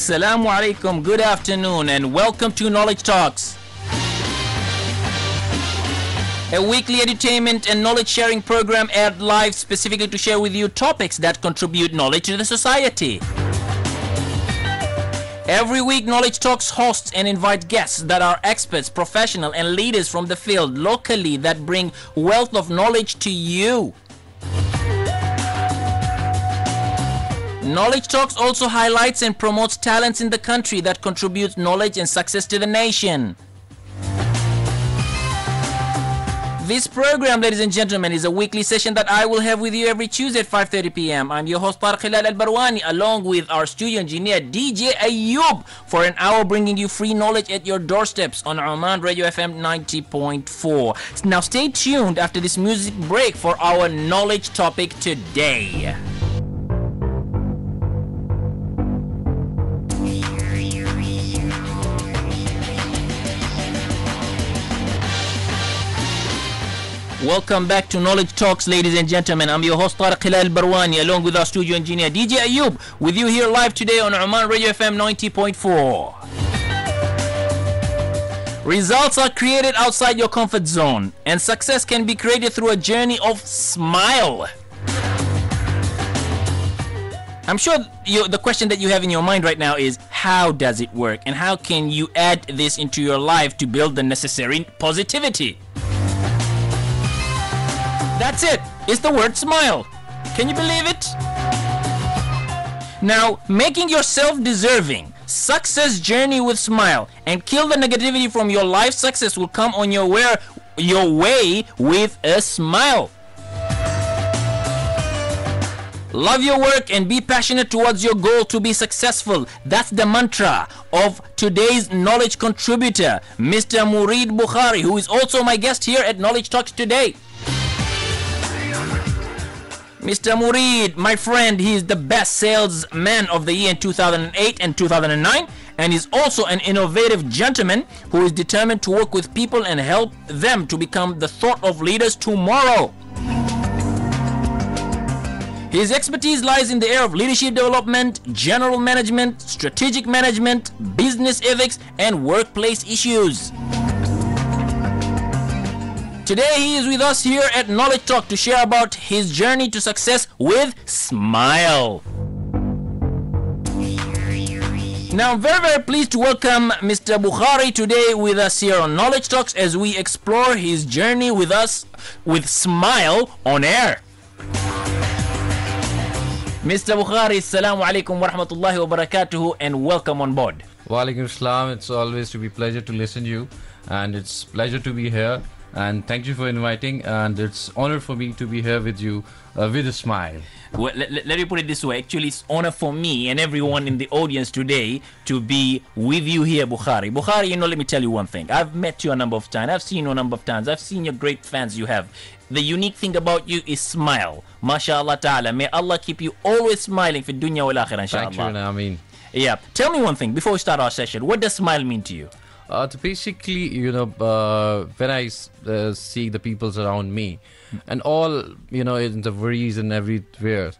Assalamu alaikum, good afternoon, and welcome to Knowledge Talks, a weekly entertainment and knowledge sharing program aired live specifically to share with you topics that contribute knowledge to the society. Every week, Knowledge Talks hosts and invite guests that are experts, professional, and leaders from the field locally that bring wealth of knowledge to you. Knowledge Talks also highlights and promotes talents in the country that contributes knowledge and success to the nation. This program, ladies and gentlemen, is a weekly session that I will have with you every Tuesday at 5:30 p.m. I'm your host Tariq Barwani, along with our studio engineer DJ Ayub, for an hour bringing you free knowledge at your doorsteps on Oman Radio FM 90.4. Now stay tuned after this music break for our knowledge topic today. Welcome back to Knowledge Talks, ladies and gentlemen. I'm your host Tariq Barwani, along with our studio engineer DJ Ayub, with you here live today on Oman Radio FM 90.4. Results are created outside your comfort zone, and success can be created through a journey of smile. I'm sure the question that you have in your mind right now is, how does it work, and how can you add this into your life to build the necessary positivity? That's it. It's the word smile. Can you believe it? Now, making yourself deserving, success journey with smile, and kill the negativity from your life. Success will come on your way with a smile. Love your work and be passionate towards your goal to be successful. That's the mantra of today's knowledge contributor, Mr. Mureed Bukhari, who is also my guest here at Knowledge Talks today. Mr. Mureed, my friend, he is the best salesman of the year in 2008 and 2009, and is also an innovative gentleman who is determined to work with people and help them to become the thought of leaders tomorrow. His expertise lies in the area of leadership development, general management, strategic management, business ethics, and workplace issues. Today he is with us here at Knowledge Talk to share about his journey to success with smile. Now I'm very pleased to welcome Mr. Bukhari today with us here on Knowledge Talks as we explore his journey with us with smile on air. Mr. Bukhari, assalamu alaikum wa rahmatullahi wa barakatuhu, and welcome on board. Wa alaikum assalam. It's always to be pleasure to listen to you, and it's pleasure to be here. And thank you for inviting, and it's honor for me to be here with you with a smile. Well, let me put it this way. Actually, it's honor for me and everyone in the audience today to be with you here, Bukhari. Bukhari, let me tell you one thing. I've met you a number of times. I've seen you a number of times. I've seen your great fans you have. The unique thing about you is smile. MashaAllah ta'ala. May Allah keep you always smiling for dunya wal akhirah, inshallah. Thank you, I mean. Yeah. Tell me one thing before we start our session. What does smile mean to you? Basically, when I see the people around me and all, in the worries and everywhere,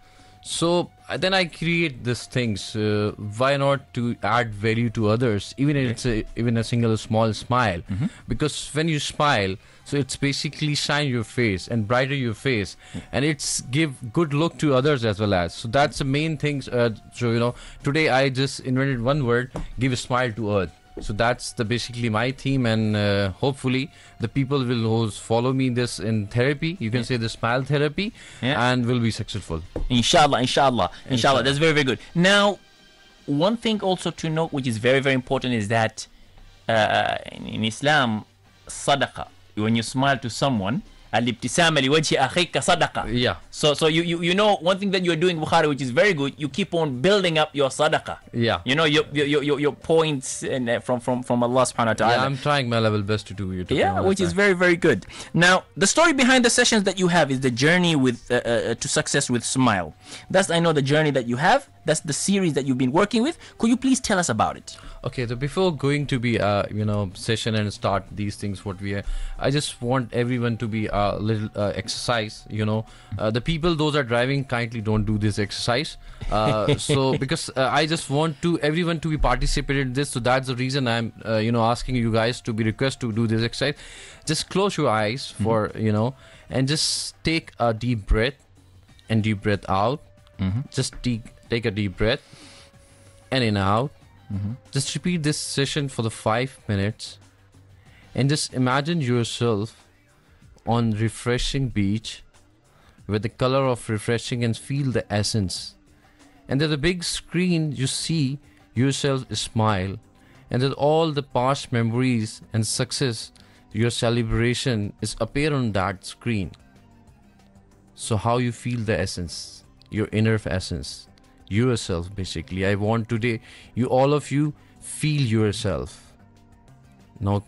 so then I create these things. Why not to add value to others, even if it's even a single small smile? Because when you smile, so it's basically shine your face and brighter your face, and it's give good look to others as well as. So that's the main things. Today I just invented one word: give a smile to earth. So that's basically my theme, and hopefully the people will follow me this in therapy. You can say the smile therapy, and will be successful. Inshallah. That's very good. Now, one thing also to note, which is very important, is that in Islam, sadaqah. When you smile to someone, al-ibtisama liwajhi akhika sadaqa. Yeah. So you know one thing that you're doing, Bukhari, which is very good. You keep on building up your sadaqah. Yeah. Your points and from Allah subhanahu wa ta'ala. Yeah, I'm trying my level best to do it. Yeah, which is very good. Now, the story behind the sessions that you have is the journey with to success with smile. That's, I know, the journey that you have. That's the series that you've been working with. Could you please tell us about it? Okay, so before going to be session and start these things, I just want everyone to be a little exercise. The people those are driving kindly don't do this exercise. So because I just want to everyone to be participated in this, so that's the reason I'm asking you guys to be request to do this exercise. Just close your eyes for and just take a deep breath and deep breath out. Just take a deep breath and in out. Just repeat this session for the 5 minutes and just imagine yourself on refreshing beach with the color of refreshing and feel the essence. And there's a big screen, you see yourself smile, and that all the past memories and success, your celebration is appear on that screen. So how you feel the essence, your inner essence, yourself basically. I want today all of you feel yourself. Now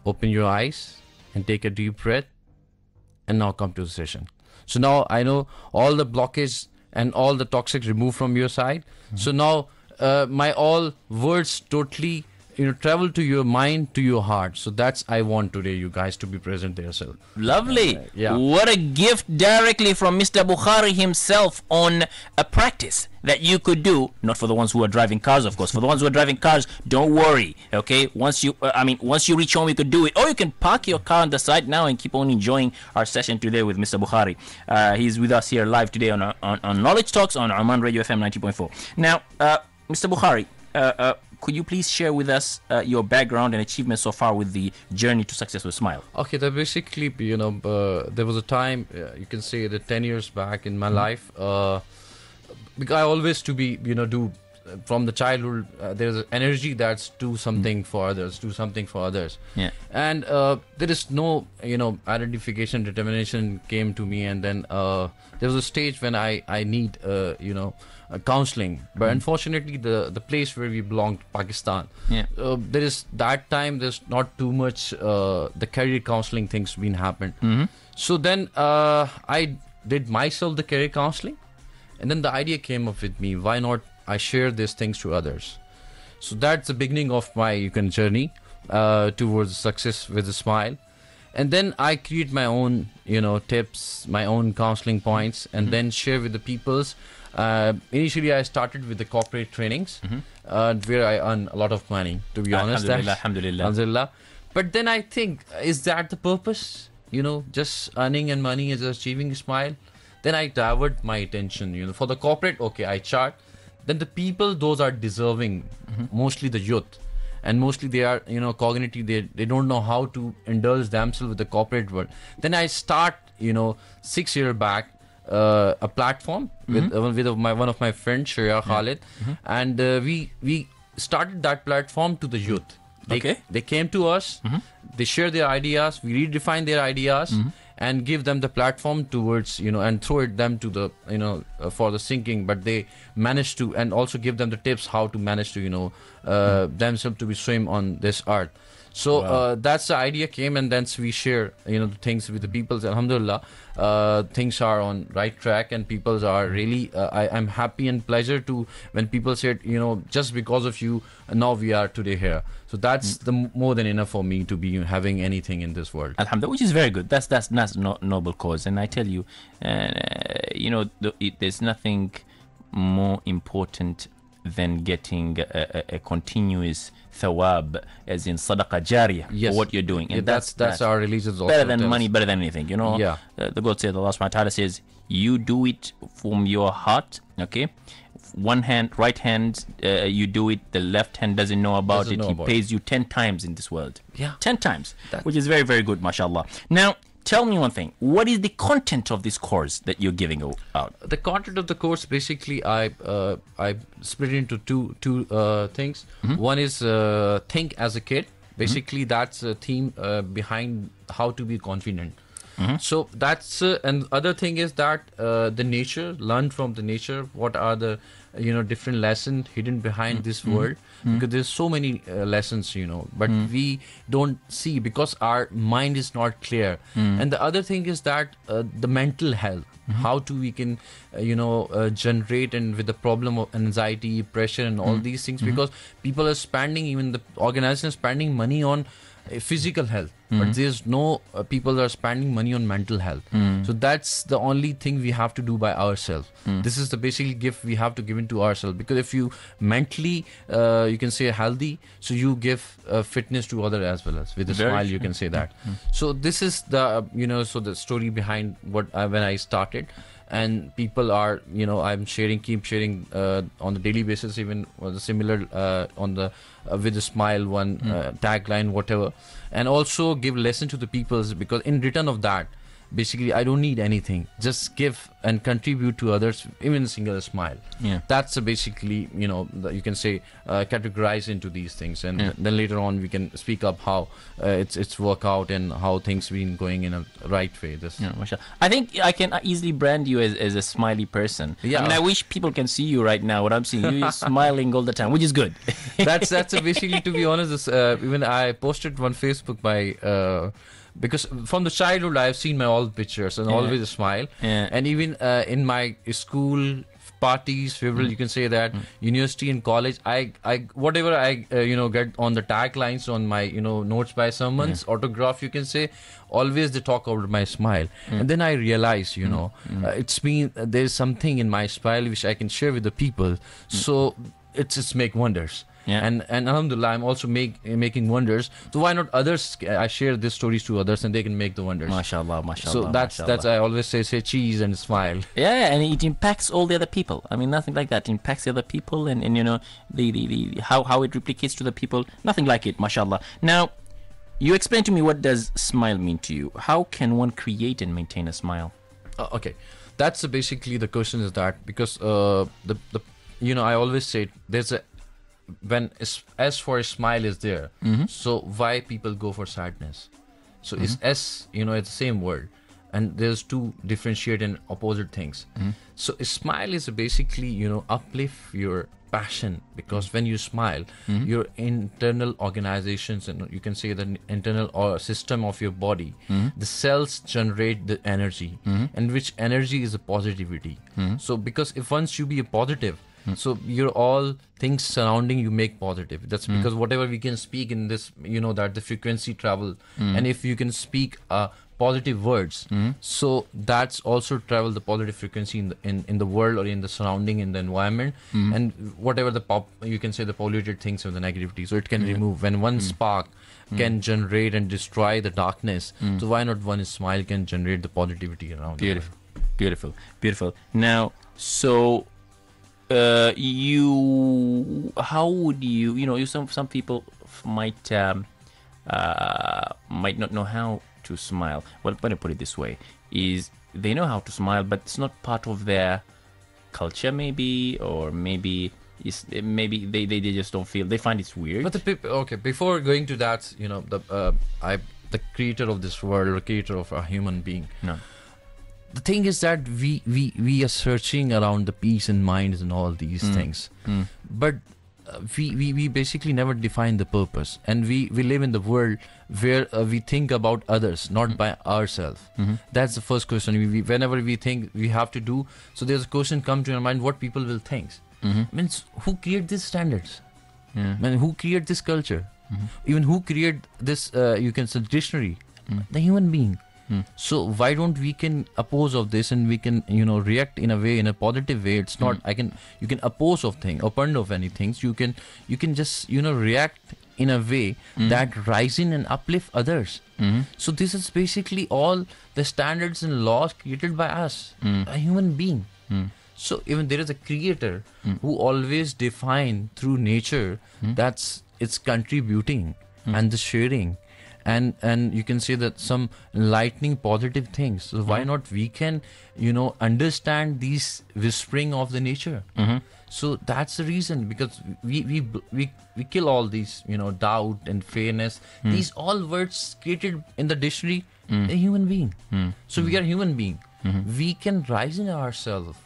open your eyes and take a deep breath and now come to the session. So now I know all the blockage and all the toxic removed from your side. So now my all words totally travel to your mind, to your heart. So that's I want today you guys to be present there. So lovely. Yeah. What a gift directly from Mr. Bukhari himself on a practice that you could do. Not for the ones who are driving cars, of course. For the ones who are driving cars, don't worry. Okay, once you reach home, you could do it, or you can park your car on the side now and keep on enjoying our session today with Mr. Bukhari. He's with us here live today on Knowledge Talks on Oman Radio FM 90.4. Now, Mr. Bukhari, could you please share with us your background and achievements so far with the journey to success with Smile? Okay, that basically, there was a time, you can say that 10 years back in my life, because I always to be, do from the childhood, there's an energy that's do something for others, Yeah. And there is no, identification, determination came to me, and then there was a stage when I need, counseling, but unfortunately the place where we belong to Pakistan, there is that time there's not too much the career counseling things been happened. So then I did myself the career counseling, and then the idea came up with me, why not I share these things to others. So that's the beginning of my journey towards success with a smile. And then I create my own tips, my own counseling points, and then share with the peoples. Initially, I started with the corporate trainings, where I earn a lot of money, to be honest. Alhamdulillah. But then I think, is that the purpose? Just earning and money is achieving a smile? Then I divert my attention, for the corporate, okay, I chart. Then the people, those are deserving, mostly the youth. And mostly they are, cognitive, they don't know how to indulge themselves with the corporate world. Then I start, 6 years back, a platform with one of my friends, Shreya Khalid, and we started that platform to the youth. They came to us, they share their ideas, we redefine their ideas, and give them the platform towards, and throw it them to the, for the sinking, but they managed to, and also give them the tips how to manage to, themselves to be swim on this earth. So that's the idea came, and then we share, the things with the people. Alhamdulillah, things are on right track, and people are really, I'm happy and pleasure to when people said, just because of you, now we are today here. So that's the more than enough for me to be having anything in this world. Alhamdulillah, which is very good. That's noble cause, and I tell you, there's nothing more important than getting a continuous thawab, as in sadaqah jariyah, for what you're doing. And that's our religions also. Better than money, better than anything, Yeah. The God said, Allah subhanahu wa ta'ala says, you do it from your heart, okay? One hand, right hand, you do it, the left hand doesn't know about it. He pays you 10 times in this world. Yeah. 10 times, which is very, very good, mashallah. Now, tell me one thing. What is the content of this course that you're giving out? The content of the course, basically, I split it into two things. One is think as a kid. Basically, that's a theme behind how to be confident. So that's and other thing is that the nature, learn from the nature. What are the different lessons hidden behind this world? Because there's so many lessons, but we don't see because our mind is not clear. And the other thing is that the mental health. How do we can generate, and with the problem of anxiety, pressure, and all these things, because people are spending, even the organization is spending money on physical health, but there's no people are spending money on mental health. So that's the only thing we have to do by ourselves. This is the basic gift we have to give into ourselves, because if you mentally you can say healthy, so you give fitness to other as well, as with a smile you can say that. So this is the so the story behind what when I started. And people are, I'm keep sharing on the daily basis, even the similar on the with a smile one tagline, whatever, and also give lesson to the peoples, because in return of that, basically I don't need anything, just give and contribute to others, even a single smile. That's basically you can say categorize into these things, and then later on we can speak up how it's work out and how things been going in a right way. I think I can easily brand you as a smiley person. I mean, I wish people can see you right now. What I'm seeing, you're smiling all the time, which is good. that's basically, to be honest, even I posted on Facebook by because from the childhood I've seen my old pictures and always a smile, and even in my school parties, favorite, you can say that, university and college, I whatever I get on the taglines on my notes by someone's autograph, you can say, always they talk about my smile. And then I realize it's been there's something in my smile which I can share with the people, so it's make wonders. And alhamdulillah, I'm also making wonders. So why not others? I share these stories to others, and they can make the wonders. MashaAllah, MashaAllah. So that's I always say cheese and smile. Yeah, and it impacts all the other people. I mean, nothing like that. It impacts the other people, and the how it replicates to the people. Nothing like it, MashaAllah. Now, you explain to me, what does smile mean to you? How can one create and maintain a smile? Okay, that's basically the question is that, because I always say there's a when S for a smile is there, so why people go for sadness? So it's S, it's the same word, and there's two differentiate and opposite things. So a smile is basically uplift your passion, because when you smile, your internal organizations, and you can say the internal or system of your body, the cells generate the energy, and which energy is a positivity. So because if once you be a positive, so your all things surrounding you make positive. That's because whatever we can speak in this, that the frequency travel, and if you can speak positive words, so that's also travel the positive frequency in the world, or in the surrounding, in the environment, and whatever you can say the polluted things or the negativity, so it can remove. When one spark can generate and destroy the darkness, so why not one smile can generate the positivity around? Beautiful. Now, so how would you some people might not know how to smile. Well, let me put it this way, is they know how to smile, but it's not part of their culture, maybe, or maybe they just don't feel, they find it's weird. But the people, okay, before going to that, the creator of this world, or creator of a human being, the thing is that we are searching around the peace and minds and all these things, but we basically never define the purpose, and we live in the world where we think about others, not by ourselves. That's the first question. Whenever we think we have to do, so there's a question come to your mind, what people will think. Means who create these standards? Who create this culture? Even who create this you can say dictionary? The human being. So why don't we can oppose of this, and we can react in a way, in a positive way. It's not you can oppose of thing, open of anything. You can just react in a way that rising and uplift others. So this is basically all the standards and laws created by us, a human being. So even there is a creator who always define through nature that's it's contributing and the sharing. And you can say that some lightning positive things. So why not we can, understand these whispering of the nature. So that's the reason, because we kill all these, doubt and fairness. These all words created in the dictionary a human being. So we are human being. We can rise in ourselves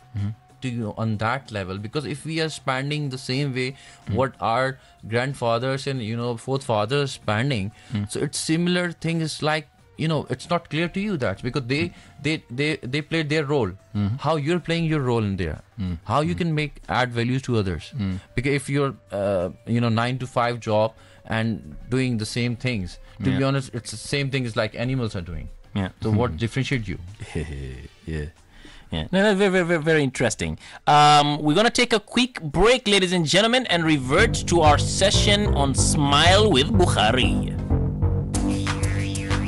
to on that level, because if we are spending the same way what our grandfathers and forefathers spending, so it's similar thing is like, it's not clear to you that because they played their role. How you're playing your role in there, how you can add values to others. Because if you're 9 to 5 job and doing the same things, to be honest, it's the same thing as like animals are doing. So what differentiates you? Yeah, no, very, very, very, very interesting. We're going to take a quick break, ladies and gentlemen, and revert to our session on Smile with Bukhari.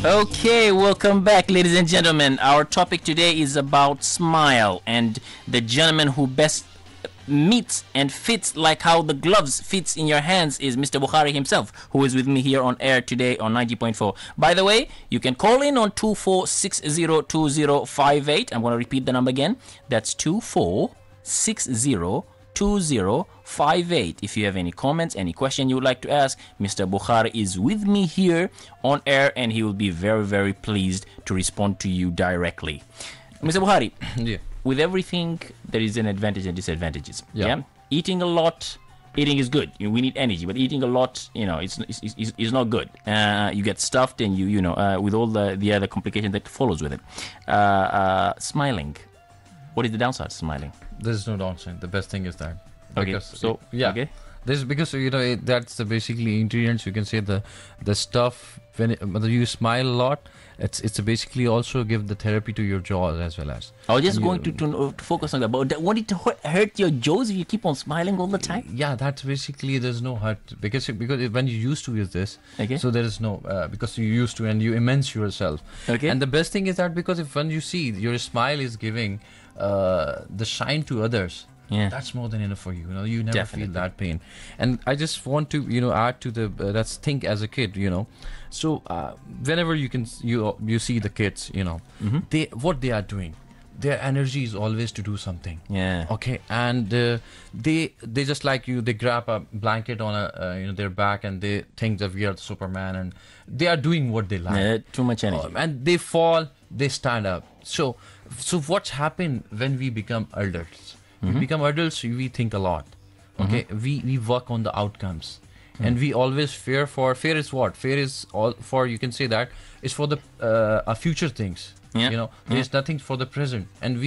Okay, welcome back, ladies and gentlemen. Our topic today is about smile, and the gentleman who best meets and fits like how the gloves fits in your hands is Mr. Bukhari himself, who is with me here on air today on 90.4. By the way, you can call in on 24602058. I'm going to repeat the number again. That's 24602058. If you have any comments, any question you would like to ask, Mr. Bukhari is with me here on air, and he will be very, very pleased to respond to you directly. Mr. Bukhari, Yeah. with everything, there is an advantage and disadvantages. Yeah. Eating a lot, eating is good. We need energy, but eating a lot, it's not good. You get stuffed, and with all the other complications that follows with it. Smiling, what is the downside of smiling? There's no downside. The best thing is that. Okay. Because So okay. This is because that's the basically ingredients. You can say the stuff when you smile a lot. It's basically also give the therapy to your jaws as well as. I was just going to focus on that. But won't it hurt your jaws if you keep on smiling all the time? Yeah, that's basically there's no hurt because when you used to use this, Okay. so there is no because you used to and you immense yourself. Okay. And the best thing is that because when you see your smile is giving the shine to others. Yeah. That's more than enough for you. You never Definitely. feel that pain. And I just want to add to the that's think as a kid. So whenever you see the kids, they what they are doing, their energy is always to do something. Yeah. Okay, and they just like you, they grab a blanket on their back and they think that we are the Superman, and they are doing what they like. Yeah, too much energy. And they fall, they stand up. So what's happened when we become adults? We become adults, we think a lot. Okay, we work on the outcomes. And we always fear is what? Fear is all for, you can say that, it's for the future things. Yeah. There's nothing for the present. And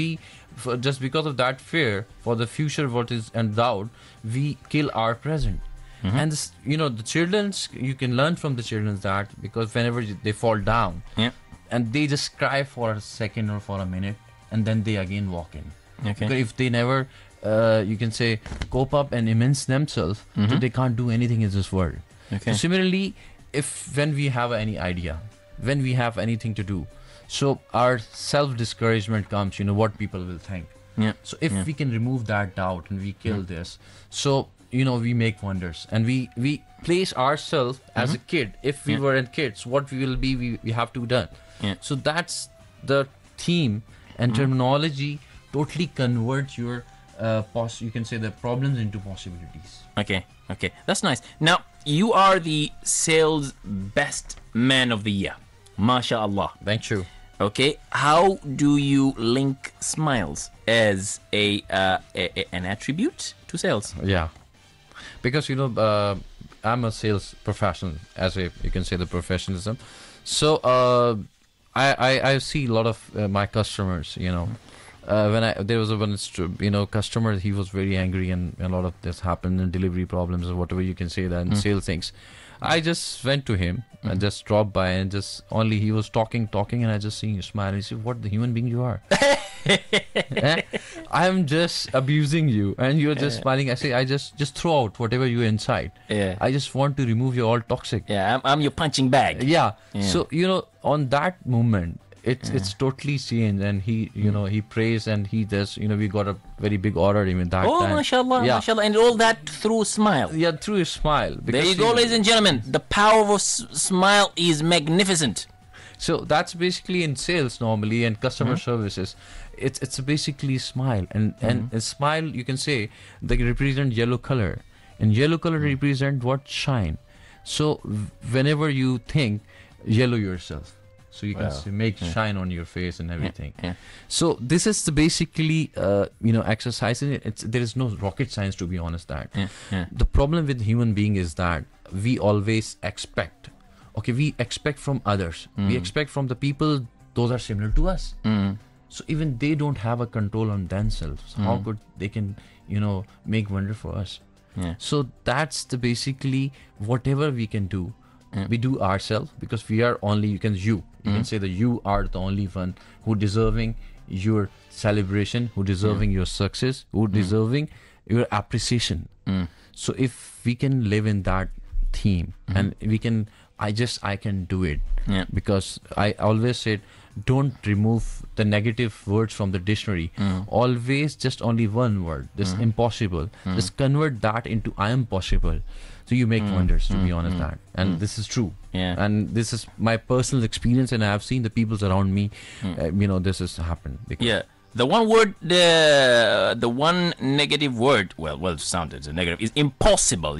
just because of that fear for the future, what is and doubt, we kill our present. And this, the children's, you can learn from the children's that because whenever they fall down, and they just cry for a second or for a minute, and then they again walk in. Okay. Because if they never, you can say, cope up and immense themselves, so they can't do anything in this world. Okay. So similarly, when we have any idea, when we have anything to do, so our self-discouragement comes, what people will think. Yeah. So if we can remove that doubt and we kill this, so, we make wonders. And we place ourselves as a kid. If we were in kids, what we will be, we have to done. Yeah. So that's the theme and terminology totally convert your you can say the problems into possibilities. Okay, that's nice. Now, you are the sales best man of the year. MashaAllah. Thank you. Okay, how do you link smiles as an attribute to sales? Yeah, because I'm a sales professional, you can say the professionalism. So I see a lot of my customers, there was one customer, he was very angry, and a lot of this happened, and delivery problems or whatever you can say that, and sale things. I just went to him and just dropped by, and he was talking, and I just seen you smile, and he said, "What the human being you are." I'm just abusing you, and you're just smiling. I say, I just throw out whatever you inside. Yeah. I just want to remove your all toxic. Yeah, I'm your punching bag. Yeah. So on that moment, it's totally changed, and he he prays, and he does, we got a very big order even that time. Mashallah, mashallah, and all that through smile. Yeah, through his smile. There you go, ladies and gentlemen. The power of a smile is magnificent. So that's basically in sales normally and customer services. It's basically smile, and a smile, you can say, they represent yellow color, and yellow color represent what? Shine. So whenever you think, yellow yourself. so you can make shine on your face and everything. Yeah. So this is the basically exercise. There is no rocket science, to be honest. The problem with human being is that we always expect. Okay, we expect from others. We expect from the people those are similar to us. So even they don't have a control on themselves. How could they can make wonder for us? So that's the basically whatever we can do. We do ourselves, because we are only, you can say that you are the only one who deserving your celebration, who deserving your success, who deserving your appreciation. So if we can live in that theme, and we can, I can do it. Because I always said, don't remove the negative words from the dictionary. Always just only one word, this impossible. Just convert that into I am possible. So you make wonders, to be honest. And this is true. And this is my personal experience, and I have seen the peoples around me. This has happened. The one word, the one negative word, well, sounded negative, is impossible.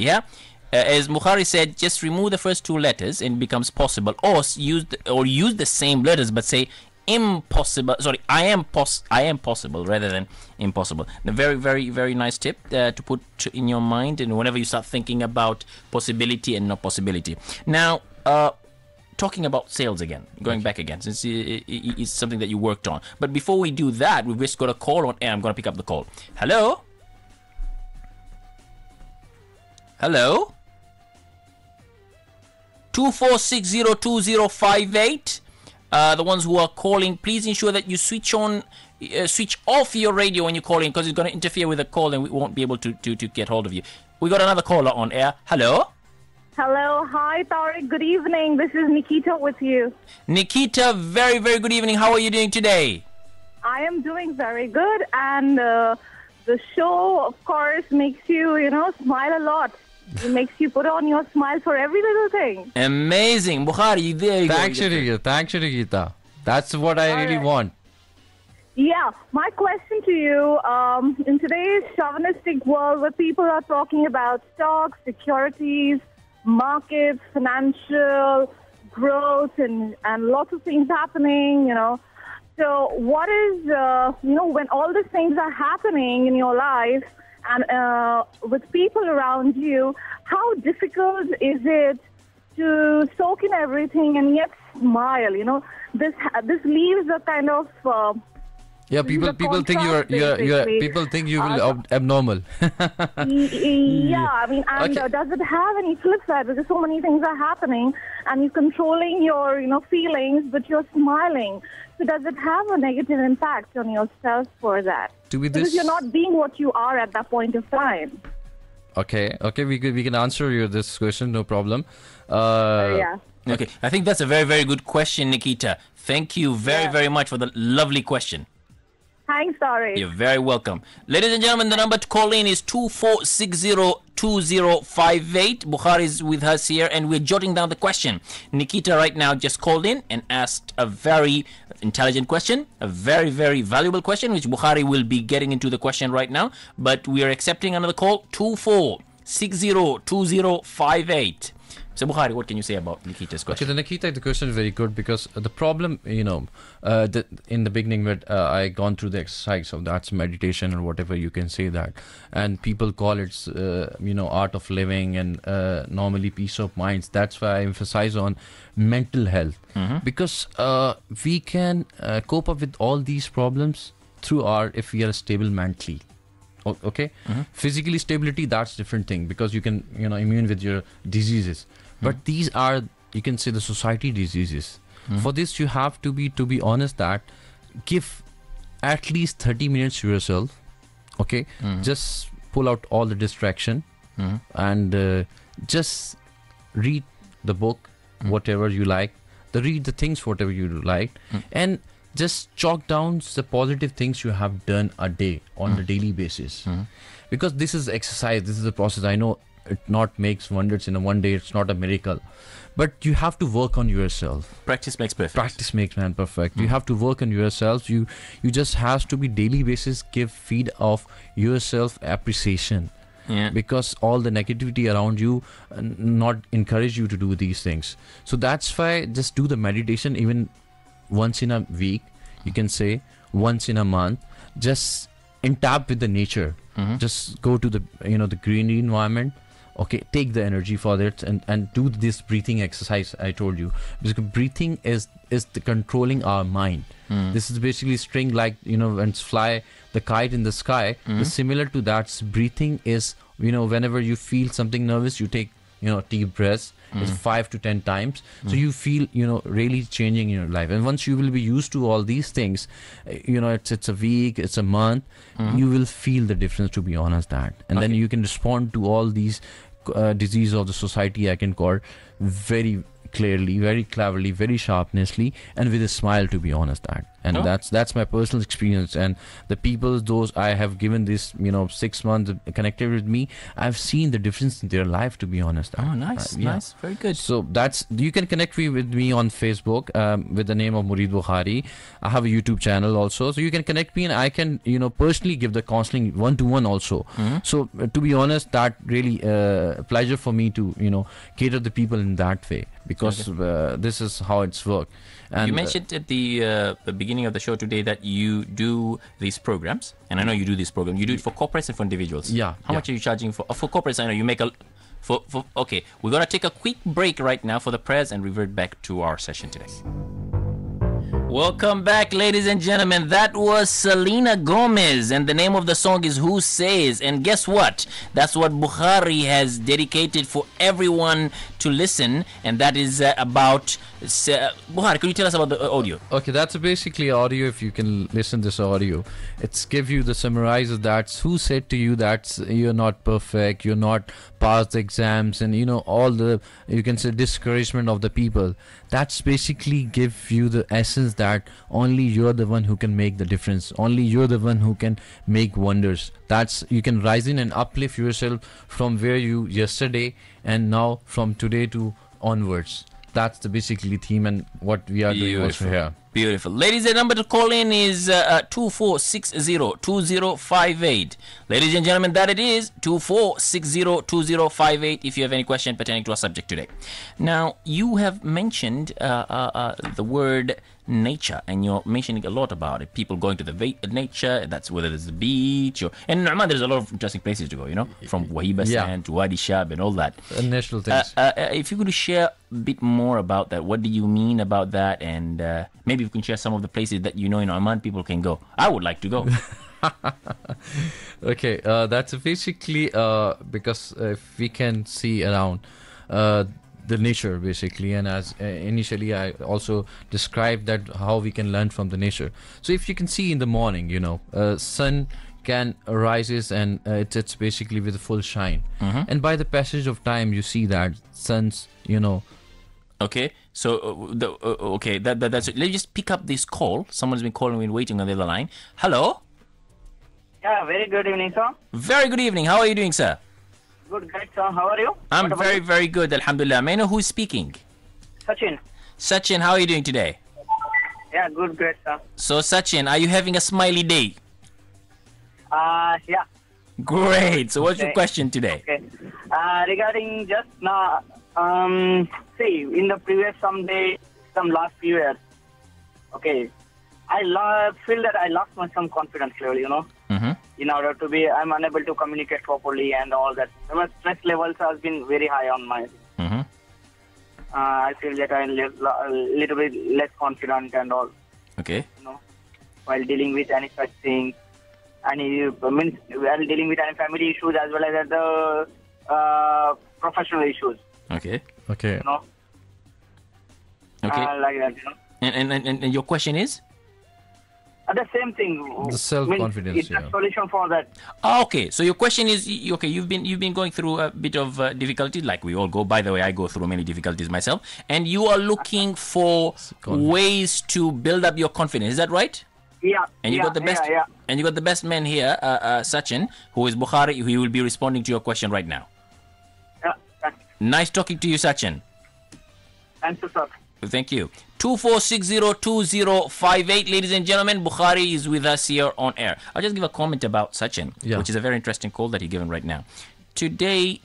As Bukhari said, just remove the first two letters and it becomes possible, or use the same letters but say impossible. Sorry, I am possible rather than impossible. A very, very, very nice tip to put in your mind, and whenever you start thinking about possibility and not possibility. Now, talking about sales again, going back again, since it's something that you worked on. But before we do that, we've just got a call on air. I'm going to pick up the call. Hello? 24602058. The ones who are calling, please ensure that you switch off your radio when you're calling, because it's going to interfere with the call and we won't be able to get hold of you. We got another caller on air. Hello? Hi Tariq, good evening. This is Nikita with you. Nikita, very, very good evening. How are you doing today? I am doing very good, and the show, of course, makes you, smile a lot. It makes you put on your smile for every little thing. Amazing. Bukhari, there you go. Thanks, Gita. That's what I really want. Yeah, my question to you, in today's chauvinistic world where people are talking about stocks, securities, markets, financial growth, and lots of things happening, So what is, when all these things are happening in your life, and with people around you, how difficult is it to soak in everything and yet smile? This leaves a kind of people think people think you will abnormal. Does it have any flip side? Because so many things are happening, and you're controlling your feelings, but you're smiling. So does it have a negative impact on yourself for that? Because you're not being what you are at that point of time. Okay, we can answer you this question, no problem. Okay, I think that's a very, very good question, Nikita. Thank you very, very much for the lovely question. Thanks, Tariq. You're very welcome. Ladies and gentlemen, the number to call in is 24602058. Bukhari is with us here, and we're jotting down the question. Nikita right now just called in and asked a very intelligent question, a very, very valuable question, which Bukhari will be getting into the question right now. But we are accepting another call, 24602058. So Bukhari, what can you say about Nikita's question? Okay, the question is very good, because the problem, in the beginning when I gone through the exercise of that's meditation or whatever you can say that, and people call it, art of living and normally peace of minds. That's why I emphasize on mental health, because we can cope up with all these problems through if we are stable mentally. Okay, physically stability, that's different thing, because you can immune with your diseases. But these are, you can say, the society diseases. For this you have to be honest, that give at least 30 minutes to yourself. Okay, just pull out all the distraction and just read the book, whatever you like, read the things whatever you like, and just chalk down the positive things you have done a day on a daily basis. Because this is exercise, this is a process. I know it not makes wonders in a one day, it's not a miracle, but you have to work on yourself. Practice makes perfect. Practice makes man perfect. You have to work on yourself. You just has to be daily basis give feed of yourself appreciation. Because all the negativity around you not encourage you to do these things. So that's why just do the meditation. Even once in a week, you can say once in a month, just in tap with the nature. Just go to the the greenery environment. Okay, take the energy for it and do this breathing exercise I told you, because breathing is the controlling our mind. This is basically string, like when fly the kite in the sky. Similar to that, breathing is whenever you feel something nervous, you take deep breaths. It's 5 to 10 times, so you feel really changing in your life. And once you will be used to all these things, it's a week, it's a month, you will feel the difference, to be honest. And then you can respond to all these disease of the society, I can call, very clearly, very cleverly, very sharpnessly, and with a smile, to be honest. And that's my personal experience. And the people, those I have given this 6 months connected with me, I've seen the difference in their life, to be honest. Nice, nice, very good. So you can connect with me on Facebook with the name of Mureed Bukhari. I have a YouTube channel also, so you can connect me, and I can personally give the counseling one-to-one also. So to be honest, that really pleasure for me to cater the people in that way, because this is how it's worked. And you mentioned at the beginning of the show today that you do these programs, and I know you do this program. You do it for corporates and for individuals. Yeah. How much are you charging for corporates? I know you make okay, we're gonna take a quick break right now for the prayers and revert back to our session today. Welcome back, ladies and gentlemen. That was Selena Gomez, and the name of the song is Who Says. And guess what? That's what Bukhari has dedicated for everyone to listen, and that is about... Bukhari, could you tell us about the audio? Okay, that's basically audio. If you can listen this audio, it's give you the summarizer. That's who said to you that you're not perfect, you're not passed the exams, and all the, you can say, discouragement of the people. That's basically give you the essence that only you're the one who can make the difference. Only you're the one who can make wonders. That's, you can rise in and uplift yourself from where you yesterday and now from today to onwards. That's the basically theme and what we are doing also here. Beautiful. Ladies, the number to call in is 2460-2058. Ladies and gentlemen, that it is 2460-2058 if you have any question pertaining to our subject today. Now, you have mentioned the word nature, and you're mentioning a lot about it. People going to the nature, that's whether it's the beach or... And Nu'man, there's a lot of interesting places to go, from Wahiba Sand to Wadi Shab and all that. National things. If you could share a bit more about that, what do you mean about that? And maybe you can share some of the places that in Oman people can go. I would like to go. Okay, that's basically because if we can see around the nature basically, and as initially I also described that how we can learn from the nature. So if you can see in the morning, sun can rises and it's basically with full shine, and by the passage of time you see that sun's Okay, so that's it. Let's just pick up this call. Someone's been calling and waiting on the other line. Hello. Yeah, very good evening, sir. Very good evening. How are you doing, sir? Good, great, sir. How are you? I'm very, very good, alhamdulillah. May I know who's speaking? Sachin. Sachin, how are you doing today? Yeah, good, great, sir. So, Sachin, are you having a smiley day? Yeah. Great. So, what's your question today? Okay. Regarding just now, see, in the previous some last few years, okay, I feel that I lost my some confidence level, in order to be, I'm unable to communicate properly and all that. My stress levels has been very high on my. I feel that I'm a little bit less confident and all. Okay. While dealing with any such things, while dealing with any family issues as well as the professional issues. Okay. Okay. Okay. Like that, And your question is? The same thing. The self-confidence. It's a solution for that. Okay, so your question is, okay, you've been going through a bit of difficulty, like we all go. By the way, I go through many difficulties myself, and you are looking for ways to build up your confidence. Is that right? Yeah. And you got the best. Yeah. And you got the best man here, Sachin, who is Bukhari. He will be responding to your question right now. Yeah. Nice talking to you, Sachin. Thank you, sir. Thank you. 2460-2058, ladies and gentlemen. Bukhari is with us here on air. I'll just give a comment about Sachin, which is a very interesting call that he's given right now. today,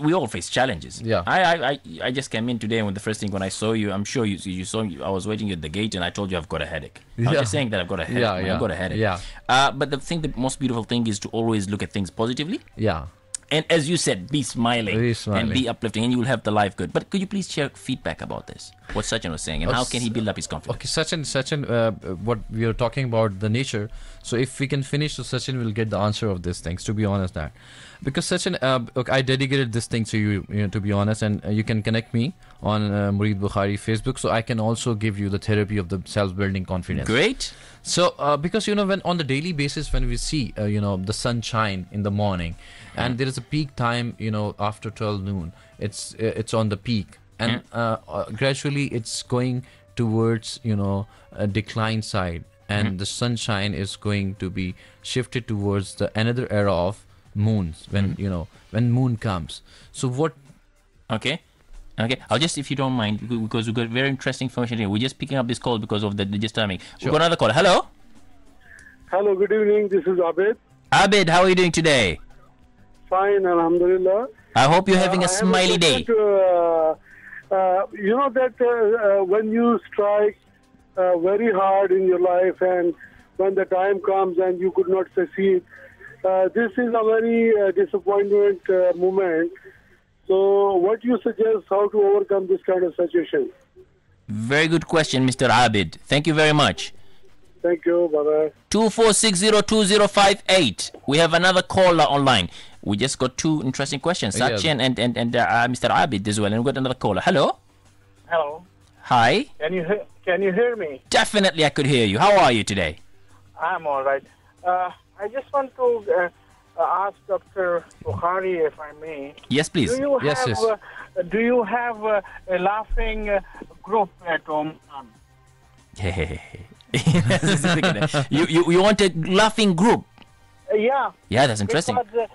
we all face challenges. Yeah. I just came in today, and the first thing when I saw you, I'm sure you saw me. I was waiting at the gate, and I told you I've got a headache. I was just saying that I've got a headache. I've got a headache. Yeah. But the most beautiful thing is to always look at things positively. Yeah. And as you said, be smiling, and be uplifting, and you will have the life good. But could you please share feedback about this? What Sachin was saying, and how can he build up his confidence? Okay, Sachin, what we are talking about, the nature. So if we can finish, so Sachin will get the answer of these things, to be honest, that. Because Sachin, I dedicated this thing to you, to be honest, and you can connect me on Mureed Bukhari Facebook, so I can also give you the therapy of the self-building confidence. Great. So, because, when on the daily basis, when we see, the sunshine in the morning, and there is a peak time, after 12 noon, it's on the peak. And gradually it's going towards, a decline side. And the sunshine is going to be shifted towards the another era of moons, when, when moon comes. So what... Okay. I'll just, if you don't mind, because we've got very interesting information here. We're just picking up this call because of the just timing. Sure. We've got another call. Hello? Hello, good evening. This is Abed. Abed, how are you doing today? Fine, alhamdulillah. I hope you're having a smiley day. You know that when you strike very hard in your life, and when the time comes and you could not succeed, this is a very disappointment moment. So what you suggest, how to overcome this kind of situation? Very good question, Mr. Abid. Thank you very much. Thank you. Bye-bye. 24602058. We have another caller online. We just got two interesting questions. Yeah. Sachin and Mr. Abid as well. And we've got another caller. Hello? Hello. Hi. Can you hear me? Definitely I could hear you. How are you today? I'm all right. I just want to ask Dr. Bukhari, if I may. Yes, please. Do you have a laughing group at home? you want a laughing group? Yeah. Yeah, that's interesting. Because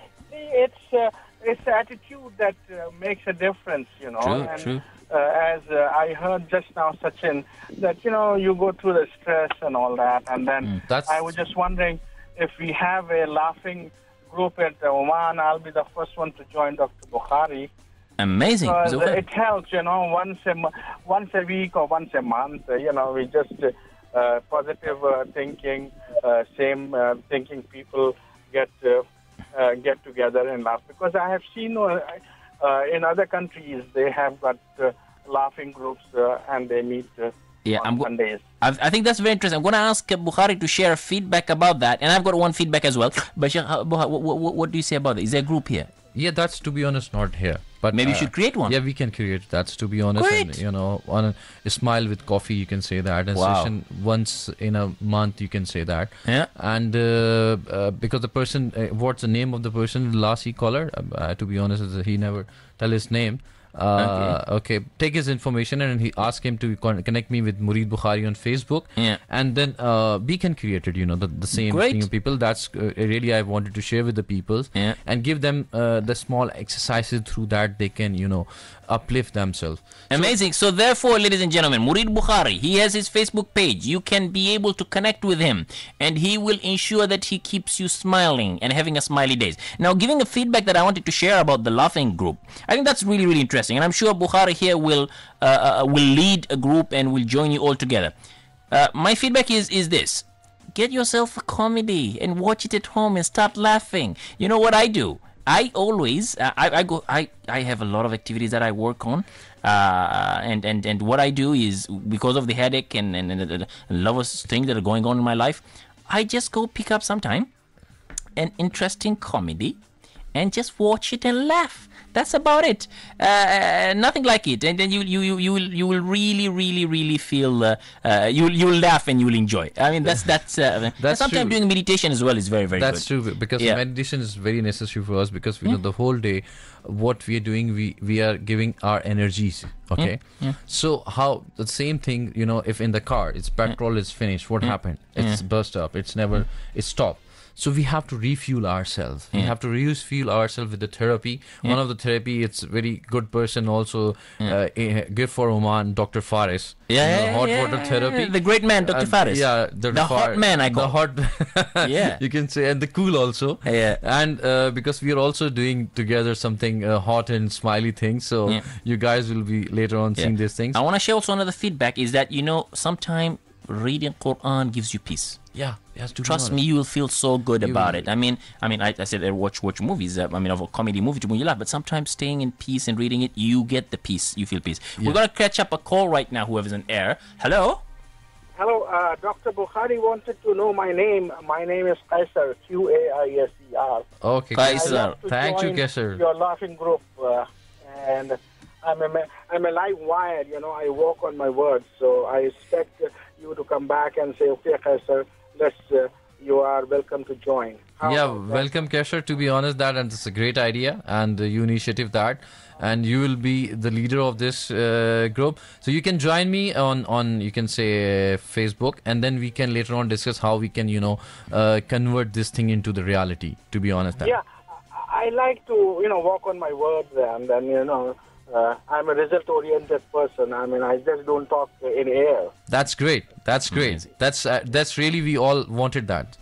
it's attitude that makes a difference, True. As I heard just now, Sachin, that you go through the stress and all that, and then I was just wondering if we have a laughing group at Oman. I'll be the first one to join Dr. Bukhari. Amazing. It helps, once a week or once a month. We just positive thinking, same thinking people get together and laugh. Because I have seen in other countries they have got laughing groups and they meet on Sundays. I think that's very interesting. I'm going to ask Bukhari to share feedback about that, and I've got one feedback as well. But what do you say about it? Is there a group here? Yeah, that's, to be honest, not here. But maybe you should create one. Yeah, we can create that, to be honest. Great. And, on a smile with coffee, you can say that. And session once in a month, you can say that. Yeah. And because the person, what's the name of the person, the last caller? To be honest, he never tell his name. Okay, take his information and he asked him to connect me with Mureed Bukhari on Facebook. Yeah. And then we can create it, the same people. That's really I wanted to share with the people. Yeah. And give them the small exercises through that they can, uplift themselves. Amazing. So therefore, ladies and gentlemen, Mureed Bukhari, he has his Facebook page. You can be able to connect with him, and he will ensure that he keeps you smiling and having a smiley days. Now, giving a feedback that I wanted to share about the laughing group, I think that's really, really interesting, and I'm sure Bukhari here will lead a group and will join you all together. My feedback is this: get yourself a comedy and watch it at home and start laughing. You know what I do? I always I have a lot of activities that I work on, and what I do is, because of the headache and the lot of things that are going on in my life, I just go pick up sometime an interesting comedy and just watch it and laugh. That's about it. Nothing like it, and then you will really feel you'll laugh and you'll enjoy. I mean that's sometimes true. Doing meditation as well is very good. That's true, because meditation is very necessary for us, because we know the whole day what we are doing, we are giving our energies. Okay, so how the same thing, if in the car its petrol is finished, what happened? It's burst up. It's stopped. So we have to refuel ourselves. We have to refuel ourselves with the therapy. One of the therapy, it's very good person also, good for Oman, Dr. Faris. Hot water therapy. The great man, Dr. Faris. Yeah, the hot man, I call. The hot, yeah, you can say, and the cool also. Yeah, and because we are also doing together something hot and smiley things, so you guys will be later on seeing these things. I want to share also another feedback is that sometimes reading Quran gives you peace. Yeah, yes. Trust me, you will feel so good about it. I mean, I said watch movies. Of a comedy movie when you laugh, but sometimes staying in peace and reading it, you get the peace. You feel peace. We're gonna catch up a call right now. Whoever's on air. Hello. Hello, Dr. Bukhari wanted to know my name. My name is Kaiser, Qaiser. Okay, Kaiser. Thank you, Kaiser. Your laughing group, and I'm a live wire. I walk on my words, so I expect you to come back and say, okay, Kaiser, you are welcome to join. Welcome, Kesher. To be honest, it's a great idea and you initiative that, and you will be the leader of this group. So you can join me on you can say Facebook, and then we can later on discuss how we can convert this thing into the reality. To be honest, yeah, I like to walk on my words, and then I'm a result-oriented person. I mean, I just don't talk in air. That's great. That's great. That's really, we all wanted that.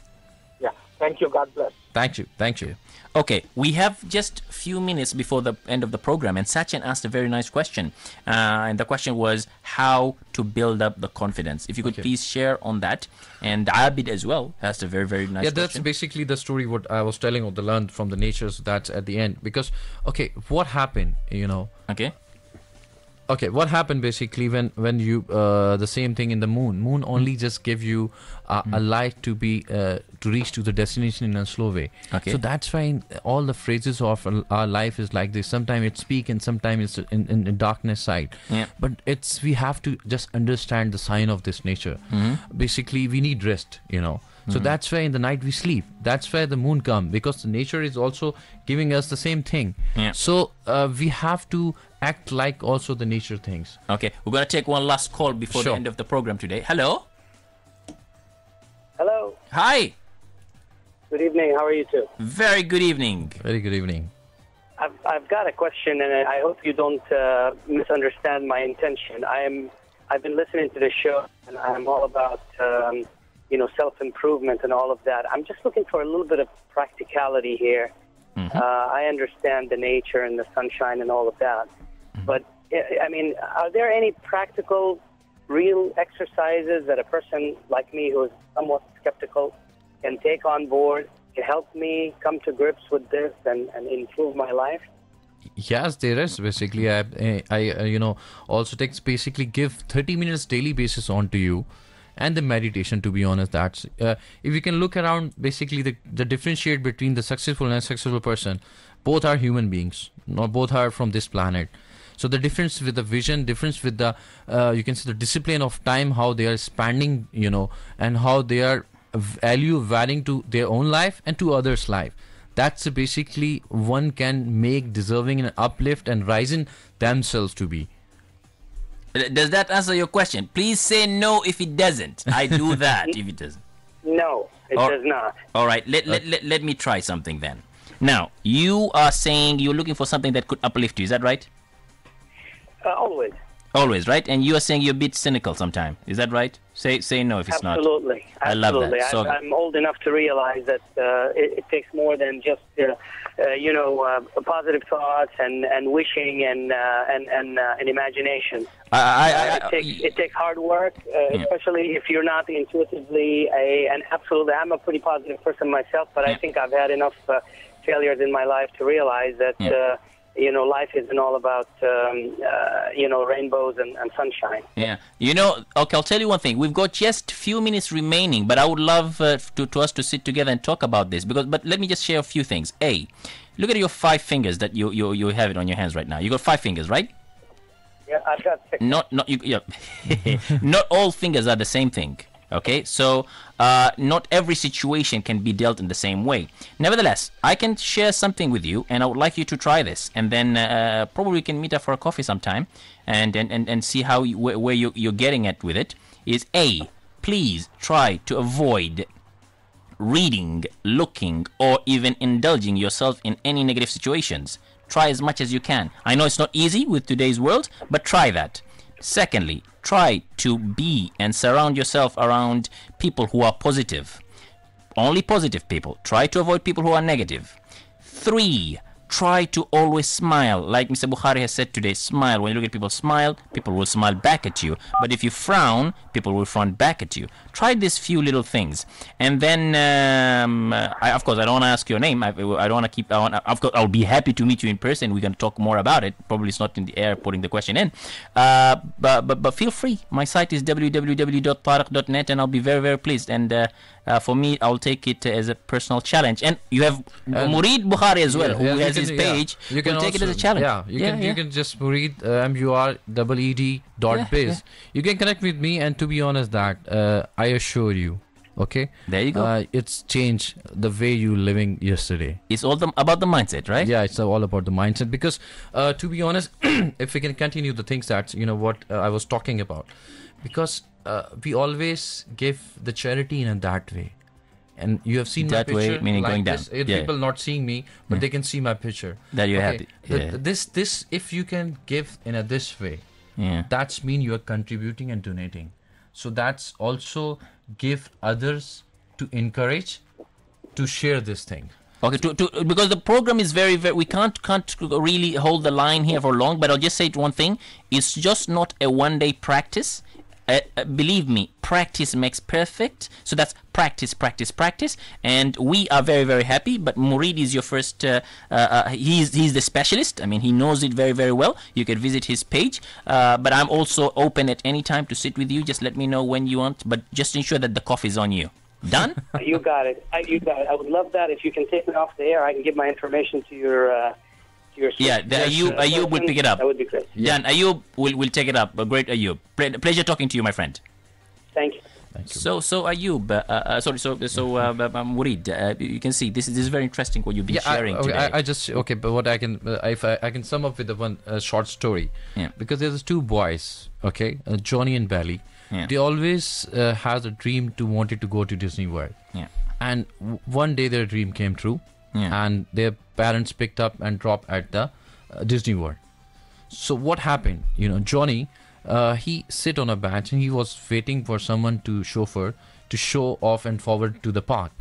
Yeah. Thank you. God bless. Thank you. Thank you. Okay, we have just a few minutes before the end of the program, and Sachin asked a very nice question. And the question was how to build up the confidence. If you could please share on that. And Abid as well asked a very, very nice question. Yeah, that's basically the story what I was telling of the learn from the natures. That's at the end. Because, what happened, Okay, what happened basically when you the same thing in the moon only just give you a light to be to reach to the destination in a slow way. Okay. So that's why all the phrases of our life is like this. Sometimes it's speak and sometimes it's in darkness side. Yeah. But we have to just understand the sign of this nature. Basically, we need rest. So that's why in the night we sleep. That's why the moon comes, because the nature is also giving us the same thing. Yeah. So we have to act like also the nature things. Okay, we're going to take one last call before the end of the program today. Hello? Hello. Hi. Good evening. How are you two? Very good evening. Very good evening. I've got a question, and I hope you don't misunderstand my intention. I've been listening to this show, and I'm all about self-improvement and all of that. I'm just looking for a little bit of practicality here. I understand the nature and the sunshine and all of that. But, I mean, are there any practical, real exercises that a person like me who is somewhat skeptical can take on board to help me come to grips with this and improve my life? Yes, there is. Basically, I also takes basically give 30 minutes daily basis on to you. And the meditation, to be honest, that's if you can look around, basically the differentiate between the successful and unsuccessful person, both are human beings, not both are from this planet. So the difference with the vision, difference with the you can see the discipline of time, how they are spending, and how they are varying to their own life and to others' life. That's basically one can make deserving and uplift and rising themselves to be. Does that answer your question? Please say no if it doesn't. I do that if it doesn't. No, it does not. All right, let me try something then. Now, you are saying you're looking for something that could uplift you. Is that right? Always. Always, right? And you are saying you're a bit cynical sometimes. Is that right? Say no if it's not. Absolutely. I love that. So, I'm old enough to realize that it takes more than just positive thoughts and wishing and imagination. It takes hard work, especially if you're not intuitively and absolutely. I'm a pretty positive person myself, but I think I've had enough failures in my life to realize that. Life isn't all about, rainbows and sunshine. Yeah. Okay, I'll tell you one thing. We've got just a few minutes remaining, but I would love to us to sit together and talk about this. But let me just share a few things. A, look at your 5 fingers that you have it on your hands right now. You got 5 fingers, right? Yeah, I've got 6. Not all fingers are the same thing. Okay, so not every situation can be dealt in the same way. Nevertheless, I can share something with you, and I would like you to try this, and then probably we can meet up for a coffee sometime, and see how where you're getting at with it. Is A, please try to avoid reading, looking, or even indulging yourself in any negative situations. Try as much as you can. I know it's not easy with today's world, but try that. Secondly, try to be and surround yourself around people who are positive. Only positive people. Try to avoid people who are negative. 3, try to always smile. Like Mr. Bukhari has said today, smile. When you look at people smile, people will smile back at you. But if you frown, people will frown back at you. Try these few little things. And then, of course, I don't want to ask your name. I don't want to keep, of course, I'll be happy to meet you in person. We can talk more about it. Probably it's not in the air putting the question in. But feel free. My site is www.tariq.net, and I'll be very, very pleased. And for me, I'll take it as a personal challenge. And you have Mureed Bukhari as well, who has his page. You can take it as a challenge. You can just read mureed.biz. You can connect with me, and to be honest, that I assure you, okay, there you go. It's changed the way you living yesterday. It's all about the mindset, right? Yeah, it's all about the mindset. Because to be honest, if we can continue the things that what I was talking about, because we always give the charity in that way. And you have seen that my picture, way, meaning like going down. This, people not seeing me, but they can see my picture. That you're happy. This, if you can give in this way, that's mean you are contributing and donating. So that's also give others to encourage to share this thing. Okay, because the program is very, very, we can't really hold the line here for long, but I'll just say one thing. It's just not a one-day practice. Believe me, practice makes perfect. So that's practice, practice, practice. And we are very, very happy. But Mureed is your first, he's the specialist. I mean, he knows it very, very well. You can visit his page. But I'm also open at any time to sit with you. Just let me know when you want. But just ensure that the coffee is on you. Done? You got it. You got it. I would love that. If you can take me off the air, I can give my information to your... Yeah, Ayub will pick it up. That would be great. Done. Ayub will take it up. Great, Ayub. Pleasure talking to you, my friend. Thank you. So Ayub, Mureed, you can see this is very interesting what you've been sharing today. But what I can, if I can sum up with one short story, because there's 2 boys, okay, Johnny and Belly. They always has a dream to wanted to go to Disney World. And one day their dream came true. And their parents picked up and dropped at the Disney World. So what happened? Johnny, he sit on a bench and he was waiting for someone to chauffeur to show off and forward to the park.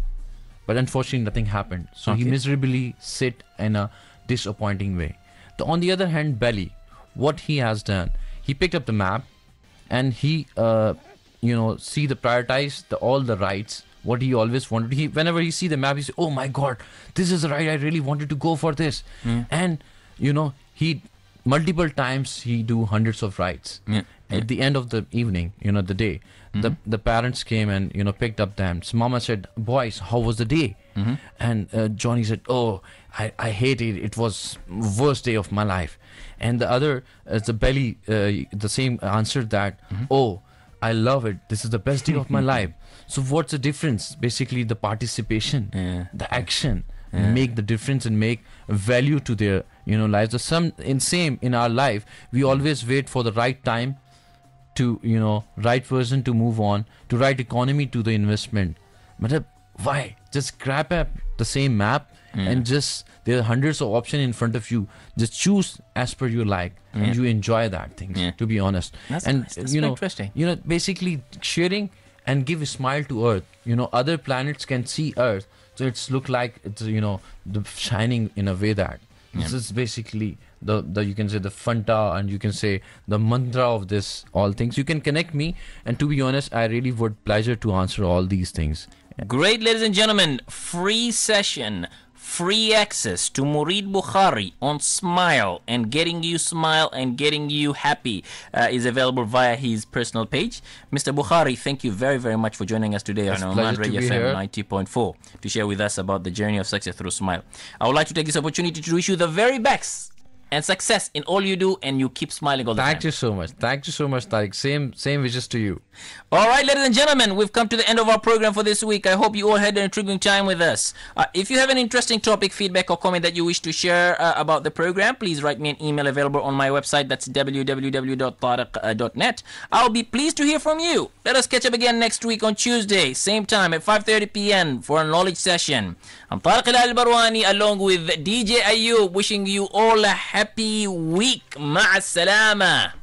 But unfortunately, nothing happened. So he miserably sit in a disappointing way. On the other hand, Belly, what he has done, he picked up the map and he, see the prioritize all the rights. What he always wanted. Whenever he see the map, he say, "Oh my God, this is right. I really wanted to go for this." And he multiple times he do hundreds of rides. At the end of the evening, the day, the parents came and picked up them. So Mama said, "Boys, how was the day?" And Johnny said, "Oh, I hate it. It was worst day of my life." And the other, the Belly, the same answered that, "Oh, I love it. This is the best day of my life." So what's the difference? Basically, the participation, the action, make the difference and make value to their lives. The same in our life, we always wait for the right time to right person to move on, to right economy to the investment. But why? Just grab up the same map and just there are hundreds of options in front of you. Just choose as per you like, and you enjoy that thing. To be honest, that's interesting. Basically sharing. And give a smile to Earth. Other planets can see Earth, so it's look like it's the shining in a way that this is basically the you can say the fanta, and you can say the mantra of this all things. You can connect me, and to be honest, I really would pleasure to answer all these things. Great, ladies and gentlemen, free session. Free access to Mureed Bukhari on Smile and getting you smile and getting you happy is available via his personal page. Mr. Bukhari, thank you very, very much for joining us today on Oman Radio FM 90.4 to share with us about the journey of success through Smile. I would like to take this opportunity to wish you the very best and success in all you do, and you keep smiling all the time. Thank you so much. Thank you so much, Tariq. Same wishes to you. All right, ladies and gentlemen, we've come to the end of our program for this week. I hope you all had an intriguing time with us. If you have an interesting topic, feedback, or comment that you wish to share about the program, please write me an email available on my website. That's www.tariq.net. I'll be pleased to hear from you. Let us catch up again next week on Tuesday, same time at 5:30 p.m. for a knowledge session. I'm Tariq Barwani along with DJ Ayub, wishing you all a happy week. Ma'as salama.